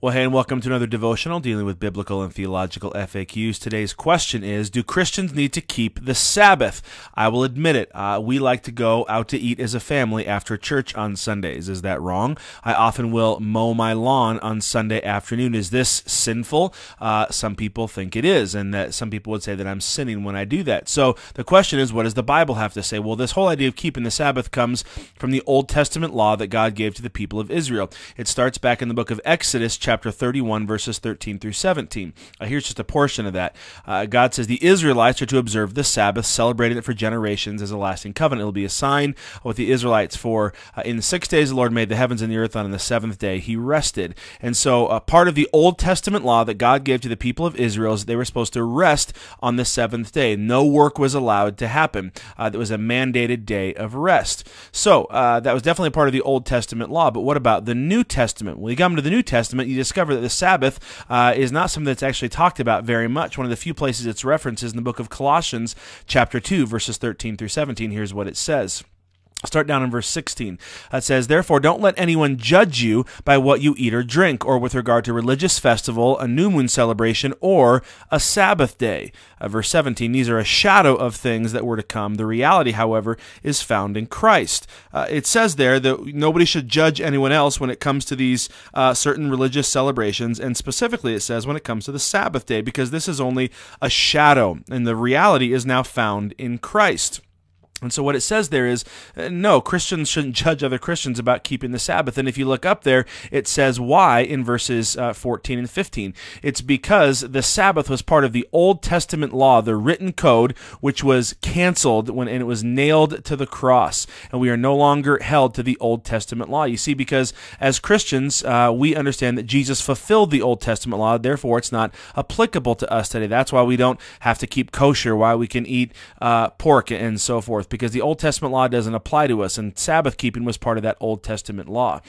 Well, hey, and welcome to another devotional dealing with biblical and theological FAQs. Today's question is, do Christians need to keep the Sabbath? I will admit it. We like to go out to eat as a family after church on Sundays. Is that wrong? I often will mow my lawn on Sunday afternoon. Is this sinful? Some people think it is, and that some people would say that I'm sinning when I do that. So the question is, what does the Bible have to say? Well, this whole idea of keeping the Sabbath comes from the Old Testament law that God gave to the people of Israel. It starts back in the book of Exodus, chapter 31, verses 13 through 17. Here's just a portion of that. God says, the Israelites are to observe the Sabbath, celebrating it for generations as a lasting covenant. It will be a sign with the Israelites, for in 6 days the Lord made the heavens and the earth, and on the seventh day he rested. And so part of the Old Testament law that God gave to the people of Israel is they were supposed to rest on the seventh day. No work was allowed to happen. That was a mandated day of rest. So that was definitely part of the Old Testament law. But what about the New Testament? When you come to the New Testament, you discover that the Sabbath is not something that's actually talked about very much. One of the few places it's referenced is in the book of Colossians, chapter 2, verses 13 through 17. Here's what it says. Start down in verse 16. It says, therefore, don't let anyone judge you by what you eat or drink, or with regard to religious festival, a new moon celebration, or a Sabbath day. Verse 17, these are a shadow of things that were to come. The reality, however, is found in Christ. It says there that nobody should judge anyone else when it comes to these certain religious celebrations, and specifically it says when it comes to the Sabbath day, because this is only a shadow, and the reality is now found in Christ. And so what it says there is, no, Christians shouldn't judge other Christians about keeping the Sabbath. And if you look up there, it says why in verses 14 and 15. It's because the Sabbath was part of the Old Testament law, the written code, which was canceled when it was nailed to the cross. And we are no longer held to the Old Testament law. You see, because as Christians, we understand that Jesus fulfilled the Old Testament law. Therefore, it's not applicable to us today. That's why we don't have to keep kosher, why we can eat pork and so forth, because the Old Testament law doesn't apply to us, and Sabbath keeping was part of that Old Testament law.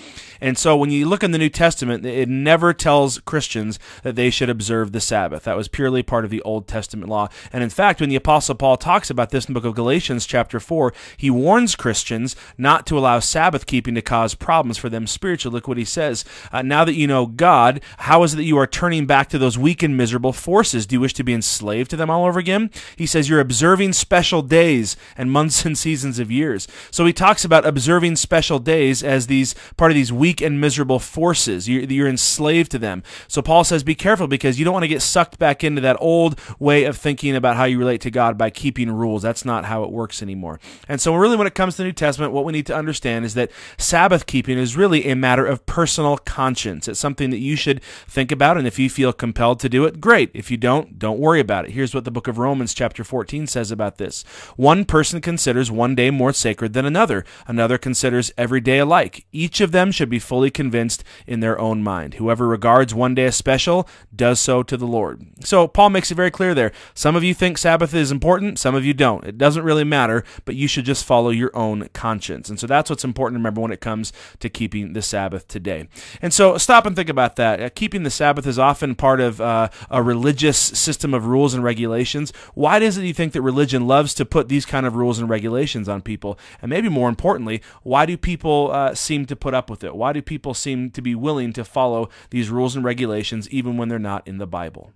And so when you look in the New Testament, it never tells Christians that they should observe the Sabbath. That was purely part of the Old Testament law. And in fact, when the Apostle Paul talks about this in the book of Galatians chapter 4, he warns Christians not to allow Sabbath keeping to cause problems for them spiritually. Look what he says. Now that you know God, how is it that you are turning back to those weak and miserable forces? Do you wish to be enslaved to them all over again? He says you're observing special days and months and seasons of years. So he talks about observing special days as these part of these weak and miserable forces. You're enslaved to them. So Paul says, be careful, because you don't want to get sucked back into that old way of thinking about how you relate to God by keeping rules. That's not how it works anymore. And so really when it comes to the New Testament, what we need to understand is that Sabbath keeping is really a matter of personal conscience. It's something that you should think about, and if you feel compelled to do it, great. If you don't worry about it. Here's what the book of Romans chapter 14 says about this. One person considers one day more sacred than another. Another considers every day alike. Each of them should be fully convinced in their own mind. Whoever regards one day as special does so to the Lord. So Paul makes it very clear there. Some of you think Sabbath is important, some of you don't. It doesn't really matter, but you should just follow your own conscience. And so that's what's important to remember when it comes to keeping the Sabbath today. And so stop and think about that. Keeping the Sabbath is often part of a religious system of rules and regulations. Why is it you think that religion loves to put these kind of rules and regulations on people? And maybe more importantly, why do people seem to put up with it? Why do people seem to be willing to follow these rules and regulations even when they're not in the Bible?